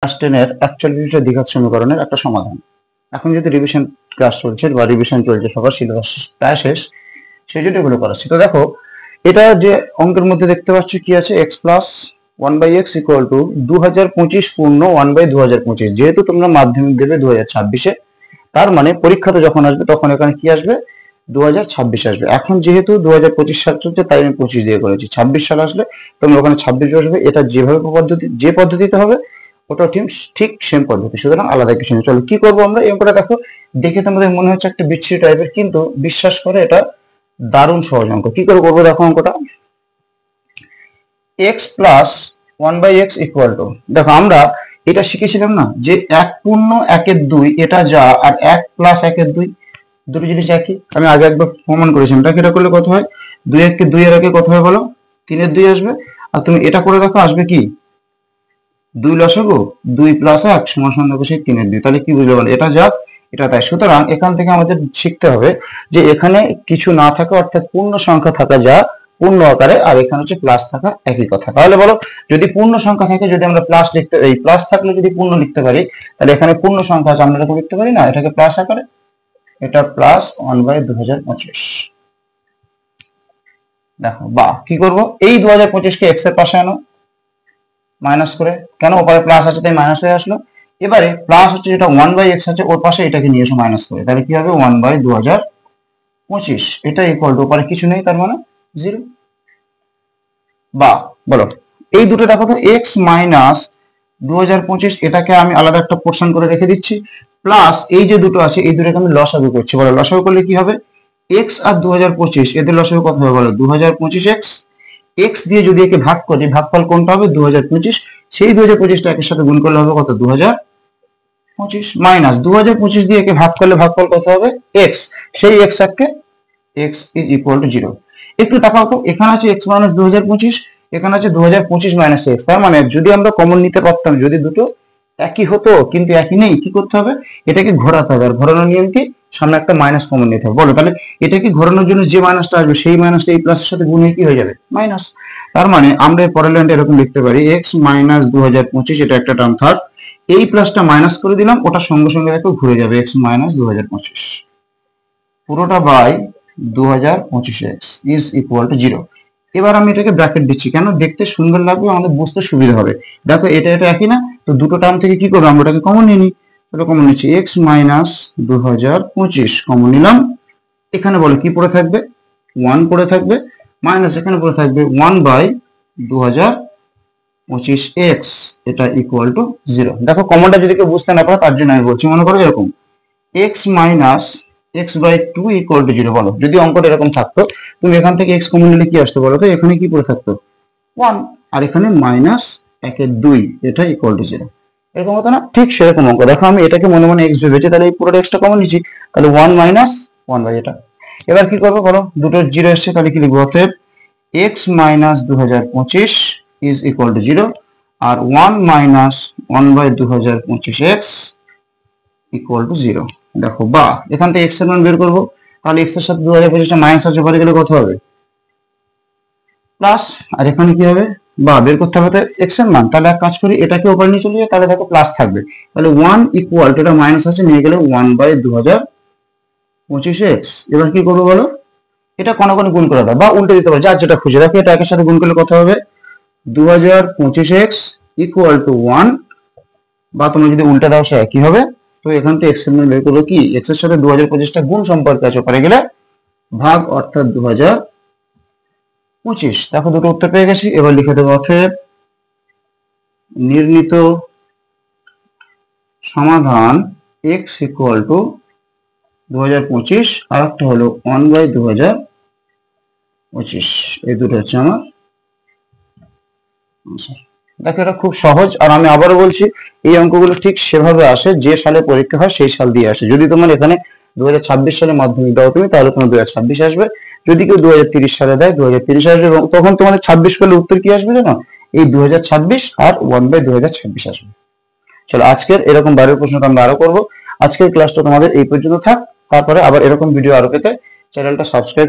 Class 10 এর 41 দ্বিঘাত সমীকরণের একটা সমাধান। এখন যদি রিভিশন ক্লাস চলছে বা রিভিশন চলছে, সবার সিলেবাস প্রায় শেষ, সেই জন্য এগুলো করাচ্ছি। তো দেখো, এটা যে অঙ্কের মধ্যে দেখতে পাচ্ছ কি আছে, x plus 1/x equal to 2025 পূর্ণ 1/2025। যেহেতু তোমরা মাধ্যমিক দেবে 2026-এ, তার মানে পরীক্ষাতে যখন আসবে তখন এখানে কি আসবে, 2026 আসবে। এখন যেহেতু 2025 সাল চলছে, তাই আমি 25 দিয়ে করেছি। 26 সাল আসলে তোমরা ওখানে 26 বসবে। এটা যেভাবে যে পদ্ধতিতে হবে ওটা ঠিক সেম পদ্ধতি, সুতরাং আলাদা কিছু নেই। চলো কি করবো আমরা, এই অঙ্কটা দেখো, দেখে তোমাদের মনে হচ্ছে একটা বিচ্ছিরি টাইপের, কিন্তু বিশ্বাস করে এটা দারুণ সহজ অঙ্ক। কি করে করবো দেখো অঙ্কটা। x plus 1/x equal to, দেখো আমরা এটা শিখেছিলাম না যে 1 পূর্ণ 1/2 এটা যা, আর 1 প্লাস 1/2 দুটো জিনিস একই। আমি আগে একবার প্রমাণ করেছিলাম। দেখো এটা করলে কত হয়, 2 2 এর আগে কত হয় বলো, 3-2 আসবে। আর তুমি এটা করে দেখো আসবে কি, 2 লসাগু 2 প্লাস 1 সমান সমান দেখো সেই 3-2। তাহলে কি বুঝলে বলো, এটা যা এটা তাই। সুতরাং এখান থেকে আমাদের শিখতে হবে যে এখানে কিছু না থাকা, অর্থাৎ পূর্ণ সংখ্যা থাকা যা পূর্ণ আকারে, আর এখানে হচ্ছে প্লাস থাকা একই কথা। তাহলে বলো, যদি পূর্ণ সংখ্যা থাকে, যদি আমরা প্লাস লিখতে, এই প্লাস থাকলে যদি পূর্ণ লিখতে পারি, তাহলে এখানে পূর্ণ সংখ্যা আছে, আমরা এরকম লিখতে পারি না, এটাকে প্লাস আকারে, এটা প্লাস 1/2025। দেখো বা কি করব, এই 2025 কে এক্স এর পাশে আনো মাইনাস করে, কেন ওপরে প্লাস আছে তাই মাইনাস হয়ে আসলো। এবারে প্লাস হচ্ছে যেটা 1/x আছে ওর পাশে এটাকে নিয়ে এসো মাইনাস করে, তাহলে কি হবে 1/2025। এটা ইকুয়াল টু, ওপরে কিছু নেই তার মানে 0। বা বলো, এই দুটো দেখো তো, x মাইনাস 2025 এটাকে আমি আলাদা একটা পোর্শন করে রেখে দিচ্ছি, প্লাস এই যে দুটো আছে এই দুটোকে আমি লসাগু করছি। বলো লসাগু করলে কি হবে, x আর 2025 এদের লসাগু কত হবে বলো, 2025x। x দিয়ে যদি একে ভাগ করি, ভাগফল কোনটা হবে 2025, সেই 2025টা একের সাথে গুণ করলে হবে কত 2025, মাইনাস 2025 দিয়ে একে ভাগ করলে ভাগফল কত হবে x, সেই x এককে x ইজ ইকুয়াল টু 0। একটু তাকাও তো, এখানে আছে x মাইনাস 2025, এখানে আছে 2025 মাইনাস x। তার মানে যদি আমরা কমন নিতে পারতাম, যদি দুটো একই হতো, কিন্তু একই নেই, কি করতে হবে, এটাকে ঘোরাতে হবে। আর ঘোরানোর নিয়ম কি, সামনে একটা মাইনাস কমন নিতে হবে। বলো তাহলে এটাকে ঘোরানোর জন্য যে মাইনাসটা আসবে, সেই মাইনাসটা এই প্লাসের সাথে গুণ হয়ে কি হয়ে যাবে, মাইনাস। তার মানে আমরা পরের লাইনটা এরকম লিখতে পারি, x মাইনাস 2025, এটা একটা টার্ম থাক, এই প্লাসটা মাইনাস করে দিলাম, ওটা সঙ্গে সঙ্গে দেখো ঘুরে যাবে, x মাইনাস 2025 পুরোটা by 2025x is equal to 0। এবার আমি এটাকে ব্র্যাকেট দিচ্ছি, কেন, দেখতে সুন্দর লাগবে, আমাদের বুঝতে সুবিধা হবে। দেখো এটা এটা একই না, তো দুটো টার্ম থেকে কি করবো, আমরা ওটাকে কমন নিয়ে নিই। তাহলে কমন নিচ্ছি, x মাইনাস 2025 কমন নিলাম। এখানে বলো কি পড়ে থাকবে, 1 পড়ে থাকবে, মাইনাস এখানে পড়ে থাকবে 1/2025x, এটা ইকুয়াল টু 0। দেখো কমনটা যদি কেউ বুঝতে না পারে তার জন্য আমি বলছি। মনে করো এরকম, x minus x/2 equal to 0। বলো যদি অঙ্কটা এরকম থাকতো, তুমি এখান থেকে x কমন নিলে কি আসতো বলো তো, এখানে কি পড়ে থাকতো 1, আর এখানে মাইনাস 1/2, এটা ইকুয়াল টু 0। এরকম হতো না, ঠিক সেরকম অঙ্ক। দেখো আমি এটাকে মনে মনে x ভেবেছি, তাহলে এই পুরোটা এক্সটা কমন নিচ্ছি, তাহলে 1 মাইনাস 1 বাই এটা। এবার কি করবো বলো, দুটো 0 এসছে, তাহলে কি লিখবো, অতএব x minus 2025 is equal to 0, আর 1 মাইনাস 1/2025x ইকুয়াল টু 0। দেখো বা এখান থেকে x এর মান বের করবো, তাহলে x এর সাথে 2025টা মাইনাস আছে, পরে গেলে কত হবে প্লাস, আর এখানে কি হবে বা বের করতে হবে তো x এর মান। তাহলে এক কাজ করি, এটাকে উপরে নিয়ে চলে যায়, তাহলে দেখো প্লাস থাকবে, তাহলে 1 ইকুয়াল টু, এটা মাইনাস আছে নিয়ে গেলে 1/2025x। এবার কি করবো বলো, এটা কোনো কোনো গুণ করে দাও বা উল্টে দিতে পারো, যার যেটা খুঁজে। দেখো এটা একের সাথে গুণ করলে কত হবে, 2025x ইকুয়াল টু 1, বা তোমরা যদি উল্টে দাও সে একই হবে। তো এখান থেকে x এর মান বের করবো, কি x এর সাথে 2025টা গুণ সম্পর্কে আছে, পরে গেলে ভাগ, অর্থাৎ 2025। দেখো দুটো উত্তর পেয়ে গেছি। এবার লিখে দেবো, অতএব নির্ণীত সমাধান x ইকুয়াল টু 2025, আর একটা হলো 1/2025। এই দুটো হচ্ছে আমার আনসার। দেখো এটা খুব সহজ। আর আমি আবারও বলছি, এই অঙ্কগুলো ঠিক সেভাবে আসে, যে সালে পরীক্ষা হয় সেই সাল দিয়ে আসে। যদি তোমার এখানে 2026 সালে মাধ্যমিক দাও তুমি, তাহলে তোমার 2026 আসবে। যদি কেউ 2030 সালে দেয় 2030 আসবে, এবং তখন তোমাদের 26 করলে উত্তর কি আসবে জানো, এই 2026 আর 1/2026 আসবে। চলো আজকের এরকম বাইরের প্রশ্ন আমরা আরো করবো। আজকের ক্লাসটা তোমাদের এই পর্যন্ত থাক, তারপরে আবার এরকম ভিডিও আরো পেতে চ্যানেলটা সাবস্ক্রাইব